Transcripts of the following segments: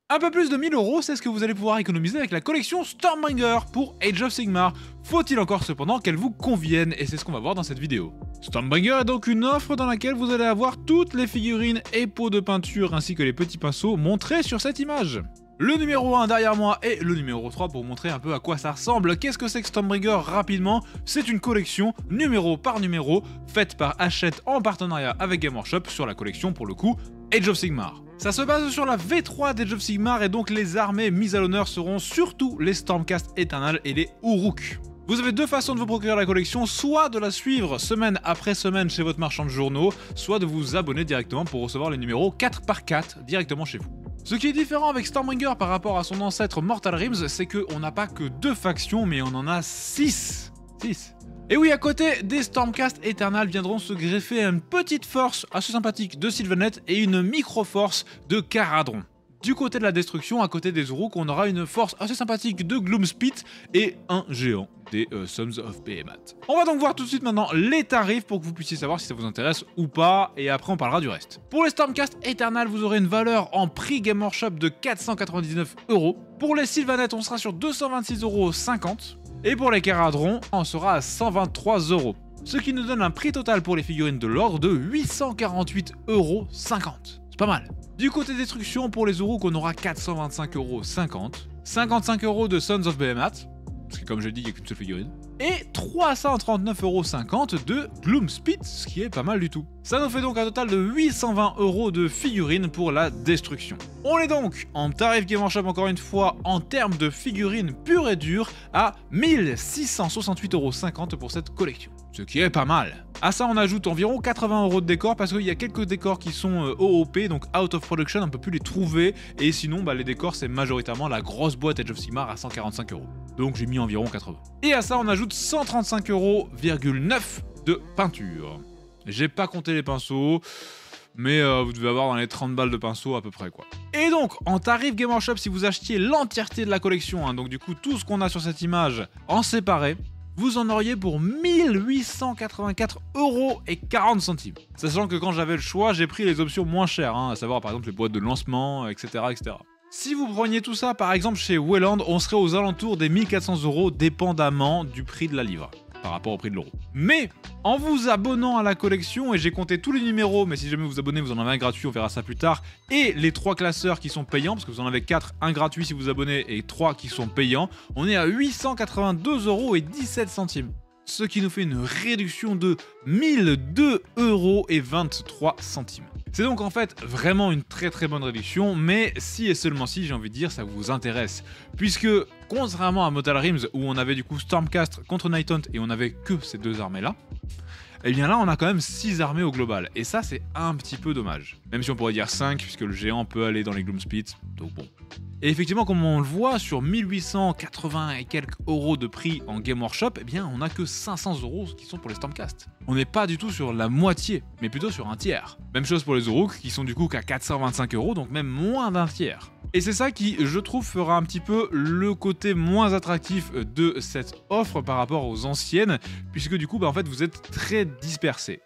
Un peu plus de 1000 euros, c'est ce que vous allez pouvoir économiser avec la collection Stormbringer pour Age of Sigmar. Faut-il encore cependant qu'elle vous convienne, et c'est ce qu'on va voir dans cette vidéo. Stormbringer est donc une offre dans laquelle vous allez avoir toutes les figurines et pots de peinture ainsi que les petits pinceaux montrés sur cette image. Le numéro 1 derrière moi et le numéro 3 pour vous montrer un peu à quoi ça ressemble. Qu'est-ce que c'est que Stormbringer rapidement? C'est une collection numéro par numéro faite par Hachette en partenariat avec Game Workshop sur la collection pour le coup Age of Sigmar. Ça se base sur la V3 d'Age of Sigmar et donc les armées mises à l'honneur seront surtout les Stormcast Eternal et les Uruk. Vous avez deux façons de vous procurer la collection, soit de la suivre semaine après semaine chez votre marchand de journaux, soit de vous abonner directement pour recevoir les numéros 4 par 4 directement chez vous. Ce qui est différent avec Stormbringer par rapport à son ancêtre Mortal Realms, c'est qu'on n'a pas que 2 factions, mais on en a 6. 6. Et oui, à côté des Stormcast Eternal viendront se greffer une petite force assez sympathique de Sylvanet et une micro-force de Caradron. Du côté de la destruction, à côté des Uruk, on aura une force assez sympathique de Gloomspit et un géant des Sons of Behemoth. On va donc voir tout de suite maintenant les tarifs pour que vous puissiez savoir si ça vous intéresse ou pas, et après on parlera du reste. Pour les Stormcast Eternal, vous aurez une valeur en prix Game Workshop de 499 €. Pour les Sylvanet, on sera sur 226,50 €. Et pour les Caradron, on sera à 123 €. Ce qui nous donne un prix total pour les figurines de l'ordre de 848,50 €. C'est pas mal. Du côté destruction, pour les Uruk, on aura 425,50 €. 55 € de Sons of Behemoth, parce que comme je l'ai dit, il n'y a qu'une seule figurine. Et 339,50 € de Gloomspit, ce qui est pas mal du tout. Ça nous fait donc un total de 820 € de figurines pour la destruction. On est donc en tarif Game Workshop encore une fois en termes de figurines pures et dures à 1668,50 € pour cette collection. Ce qui est pas mal. À ça on ajoute environ 80 € de décor parce qu'il y a quelques décors qui sont OOP, donc out of production, on peut plus les trouver. Et sinon les décors c'est majoritairement la grosse boîte Age of Sigmar à 145 €. Donc j'ai mis environ 80. Et à ça on ajoute 135,9 € de peinture. J'ai pas compté les pinceaux, mais vous devez avoir dans les 30 balles de pinceaux à peu près quoi. Et donc en tarif Game Workshop, si vous achetiez l'entièreté de la collection, donc du coup tout ce qu'on a sur cette image en séparé, vous en auriez pour 1884,40 €. Sachant que quand j'avais le choix, j'ai pris les options moins chères, à savoir par exemple les boîtes de lancement, etc. etc. Si vous preniez tout ça par exemple chez Wayland, on serait aux alentours des 1400 € dépendamment du prix de la livre par rapport au prix de l'euro. Mais en vous abonnant à la collection, et j'ai compté tous les numéros, mais si jamais vous vous abonnez, vous en avez un gratuit, on verra ça plus tard, et les 3 classeurs qui sont payants, parce que vous en avez 4, un gratuit si vous vous abonnez, et 3 qui sont payants, on est à 882,17 €. Ce qui nous fait une réduction de 1002,23 €. C'est donc en fait vraiment une très très bonne réduction, mais si et seulement si, j'ai envie de dire, ça vous intéresse. Puisque, contrairement à Mortal Realms, où on avait du coup Stormcast contre Night Hunt et on avait que ces 2 armées là, et bien là on a quand même 6 armées au global, et ça c'est un petit peu dommage. Même si on pourrait dire 5, puisque le géant peut aller dans les Gloomspit, donc bon. Et effectivement, comme on le voit, sur 1880 et quelques € de prix en Game Workshop, eh bien on a que 500 € qui sont pour les Stormcast. On n'est pas du tout sur la moitié, mais plutôt sur un tiers. Même chose pour les Uruk, qui sont du coup qu'à 425 €, donc même moins d'un tiers. Et c'est ça qui, je trouve, fera un petit peu le côté moins attractif de cette offre par rapport aux anciennes, puisque du coup, en fait, vous êtes très dispersés.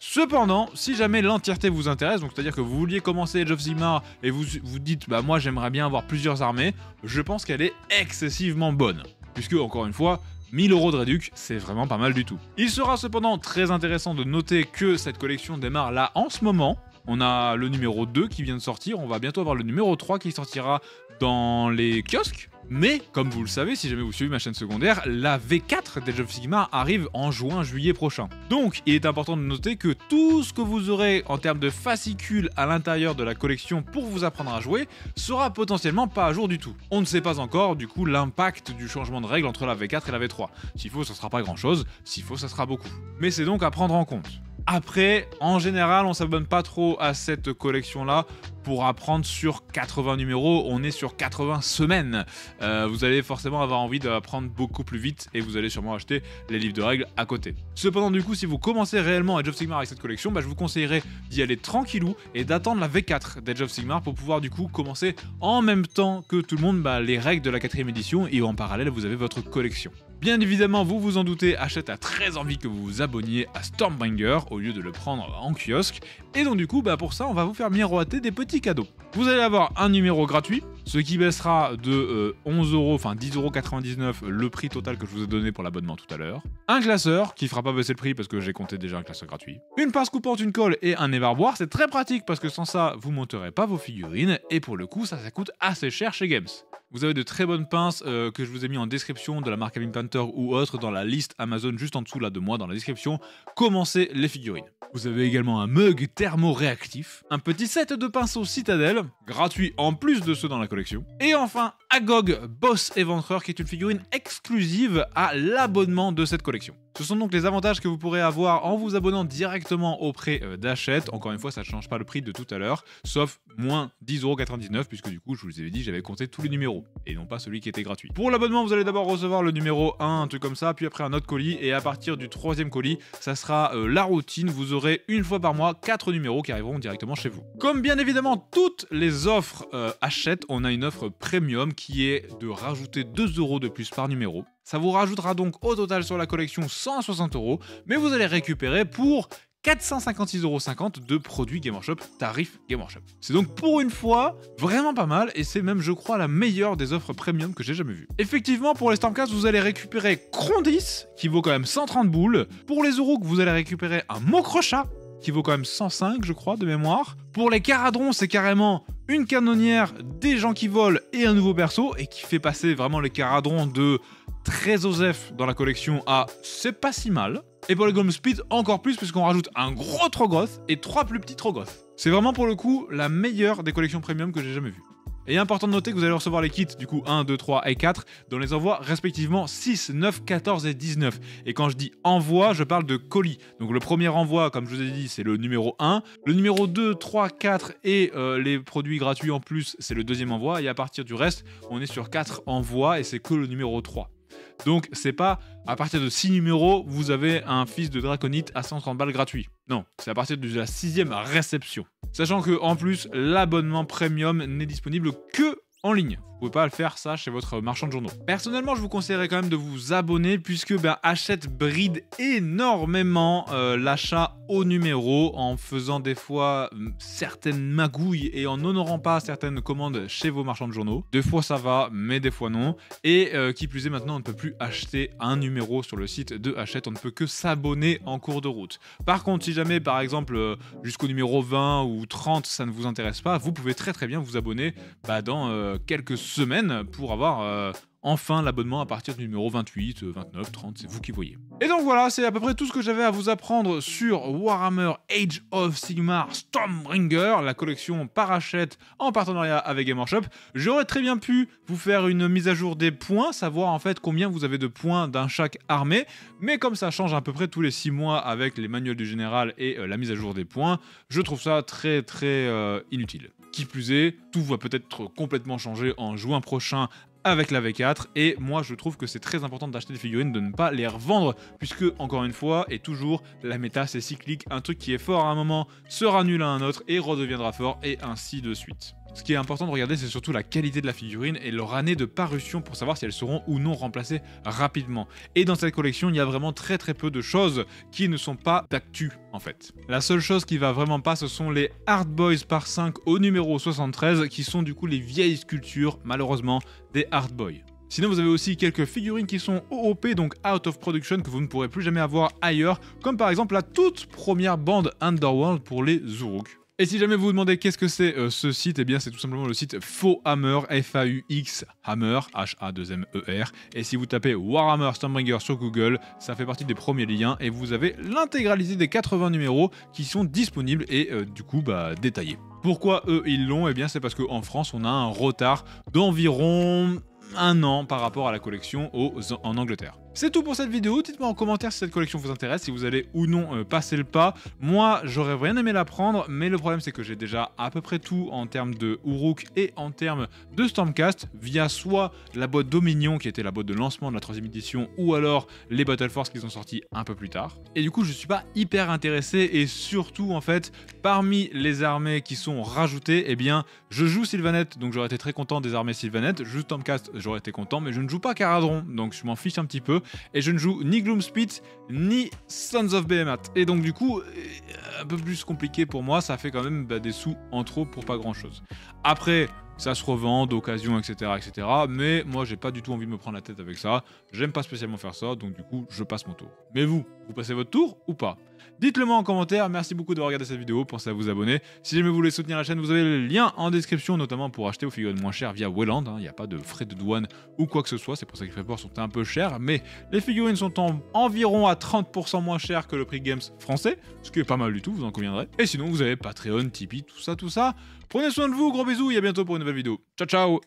Cependant, si jamais l'entièreté vous intéresse, donc c'est-à-dire que vous vouliez commencer Age of Sigmar et vous vous dites moi j'aimerais bien avoir plusieurs armées, je pense qu'elle est excessivement bonne. Puisque, encore une fois, 1000 € de réduc, c'est vraiment pas mal du tout. Il sera cependant très intéressant de noter que cette collection démarre là en ce moment. On a le numéro 2 qui vient de sortir, on va bientôt avoir le numéro 3 qui sortira dans les kiosques. Mais, comme vous le savez, si jamais vous suivez ma chaîne secondaire, la V4 d'Age of Sigmar arrive en juin-juillet prochain. Donc, il est important de noter que tout ce que vous aurez en termes de fascicules à l'intérieur de la collection pour vous apprendre à jouer sera potentiellement pas à jour du tout. On ne sait pas encore, du coup, l'impact du changement de règles entre la V4 et la V3. S'il faut, ça sera pas grand-chose, s'il faut, ça sera beaucoup. Mais c'est donc à prendre en compte. Après, en général, on s'abonne pas trop à cette collection-là pour apprendre sur 80 numéros, on est sur 80 semaines. Vous allez forcément avoir envie d'apprendre beaucoup plus vite et vous allez sûrement acheter les livres de règles à côté. Cependant, du coup, si vous commencez réellement Age of Sigmar avec cette collection, je vous conseillerais d'y aller tranquillou et d'attendre la V4 d'Age of Sigmar pour pouvoir du coup commencer en même temps que tout le monde les règles de la 4ème édition et en parallèle, vous avez votre collection. Bien évidemment, vous vous en doutez, Hachette a très envie que vous vous abonniez à Stormbringer au lieu de le prendre en kiosque. Et donc du coup, pour ça, on va vous faire miroiter des petits cadeaux. Vous allez avoir un numéro gratuit, ce qui baissera de 11 €, enfin 10,99 € le prix total que je vous ai donné pour l'abonnement tout à l'heure. Un classeur qui fera pas baisser le prix parce que j'ai compté déjà un classeur gratuit. Une pince coupante, une colle et un évarboire, c'est très pratique parce que sans ça, vous monterez pas vos figurines et pour le coup, ça coûte assez cher chez Games. Vous avez de très bonnes pinces que je vous ai mis en description de la marque Alvin Panther ou autre dans la liste Amazon juste en dessous là de moi dans la description. Commencez les figurines. Vous avez également un mug thermo-réactif, un petit set de pinceaux Citadel, gratuit en plus de ceux dans la collection. Et enfin, Agog Boss Éventreur qui est une figurine exclusive à l'abonnement de cette collection. Ce sont donc les avantages que vous pourrez avoir en vous abonnant directement auprès d'Hachette. Encore une fois, ça ne change pas le prix de tout à l'heure, sauf moins 10,99 € puisque du coup, je vous avais dit, j'avais compté tous les numéros et non pas celui qui était gratuit. Pour l'abonnement, vous allez d'abord recevoir le numéro 1, un truc comme ça, puis après un autre colis et à partir du 3e colis, ça sera la routine. Vous aurez une fois par mois 4 numéros qui arriveront directement chez vous. Comme bien évidemment toutes les offres Hachette, on a une offre premium qui est de rajouter 2 € de plus par numéro. Ça vous rajoutera donc au total sur la collection 160 €, mais vous allez récupérer pour 456,50 € de produits Game Workshop, tarif Game Workshop. C'est donc pour une fois vraiment pas mal et c'est même je crois la meilleure des offres premium que j'ai jamais vues. Effectivement pour les Stormcast vous allez récupérer Crondis qui vaut quand même 130 boules. Pour les Uruk vous allez récupérer un Mokrocha qui vaut quand même 105 je crois de mémoire. Pour les Caradrons c'est carrément une canonnière, des gens qui volent et un nouveau perso et qui fait passer vraiment les Caradrons de très osef dans la collection à c'est pas si mal. Et pour les Golem Speed, encore plus puisqu'on rajoute un gros Trogoth et 3 plus petits Trogoth. C'est vraiment pour le coup la meilleure des collections premium que j'ai jamais vues. Et important de noter que vous allez recevoir les kits du coup 1, 2, 3 et 4 dont les envois respectivement 6, 9, 14 et 19. Et quand je dis envoi, je parle de colis. Donc le premier envoi, comme je vous ai dit, c'est le numéro 1. Le numéro 2, 3, 4 et les produits gratuits en plus, c'est le deuxième envoi. Et à partir du reste, on est sur 4 envois et c'est que le numéro 3. Donc c'est pas à partir de 6 numéros, vous avez un fils de Draconite à 130 balles gratuit. Non, c'est à partir de la 6e réception. Sachant que en plus, l'abonnement premium n'est disponible que en ligne. Vous pouvez pas le faire ça chez votre marchand de journaux. Personnellement, je vous conseillerais quand même de vous abonner puisque Hachette bride énormément l'achat au numéro en faisant des fois certaines magouilles et en honorant pas certaines commandes chez vos marchands de journaux. Des fois ça va, mais des fois non. Et qui plus est, maintenant on ne peut plus acheter un numéro sur le site de Hachette, on ne peut que s'abonner en cours de route. Par contre, si jamais par exemple jusqu'au numéro 20 ou 30 ça ne vous intéresse pas, vous pouvez très bien vous abonner dans quelques semaines pour avoir enfin l'abonnement à partir du numéro 28, 29, 30, c'est vous qui voyez. Et donc voilà, c'est à peu près tout ce que j'avais à vous apprendre sur Warhammer Age of Sigmar Stormbringer, la collection par Hachette en partenariat avec Game Workshop. J'aurais très bien pu vous faire une mise à jour des points, savoir en fait combien vous avez de points dans chaque armée, mais comme ça change à peu près tous les 6 mois avec les manuels du général et la mise à jour des points, je trouve ça très inutile. Qui plus est, tout va peut-être complètement changer en juin prochain avec la V4 et moi je trouve que c'est très important d'acheter des figurines, de ne pas les revendre puisque encore une fois et toujours la méta c'est cyclique, un truc qui est fort à un moment sera nul à un autre et redeviendra fort et ainsi de suite. Ce qui est important de regarder, c'est surtout la qualité de la figurine et leur année de parution pour savoir si elles seront ou non remplacées rapidement. Et dans cette collection, il y a vraiment très peu de choses qui ne sont pas d'actu en fait. La seule chose qui va vraiment pas, ce sont les Hard Boys par 5 au numéro 73 qui sont du coup les vieilles sculptures, malheureusement, des Hard Boys. Sinon, vous avez aussi quelques figurines qui sont OOP, donc out of production, que vous ne pourrez plus jamais avoir ailleurs, comme par exemple la toute première bande Underworld pour les Uruk. Et si jamais vous vous demandez qu'est-ce que c'est ce site, eh bien c'est tout simplement le site Faux Hammer, F-A-U-X Hammer, H-A-2-M-E-R. Et si vous tapez Warhammer Stormbringer sur Google, ça fait partie des premiers liens et vous avez l'intégralité des 80 numéros qui sont disponibles et du coup détaillés. Pourquoi eux ils l'ont? Eh bien c'est parce qu'en France on a un retard d'environ 1 an par rapport à la collection en Angleterre. C'est tout pour cette vidéo, dites-moi en commentaire si cette collection vous intéresse, si vous allez ou non passer le pas. Moi, j'aurais bien aimé la prendre, mais le problème c'est que j'ai déjà à peu près tout en termes de Uruk et en termes de Stormcast, via soit la boîte Dominion, qui était la boîte de lancement de la 3e édition, ou alors les Battle Force qui sont sortis un peu plus tard. Et du coup, je suis pas hyper intéressé, et surtout, en fait, parmi les armées qui sont rajoutées, eh bien, je joue Sylvaneth, donc j'aurais été très content des armées Sylvaneth, juste Stormcast, j'aurais été content, mais je ne joue pas Caradron, donc je m'en fiche un petit peu. Et je ne joue ni Gloomspite ni Sons of Behemoth. Et donc du coup, un peu plus compliqué pour moi, ça fait quand même des sous en trop pour pas grand chose. Après, ça se revend d'occasion, etc., etc. Mais moi, j'ai pas du tout envie de me prendre la tête avec ça. J'aime pas spécialement faire ça, donc du coup, je passe mon tour. Mais vous passez votre tour ou pas? Dites-le moi en commentaire, merci beaucoup d'avoir regardé cette vidéo, pensez à vous abonner. Si jamais vous voulez soutenir la chaîne, vous avez le lien en description, notamment pour acheter vos figurines moins chères via Wayland. Il n'y a pas de frais de douane ou quoi que ce soit, c'est pour ça que les frais de port sont un peu chers, mais les figurines sont environ à 30% moins chères que le prix Games français, ce qui est pas mal du tout, vous en conviendrez. Et sinon, vous avez Patreon, Tipeee, tout ça, tout ça. Prenez soin de vous, gros bisous et à bientôt pour une nouvelle vidéo. Ciao, ciao!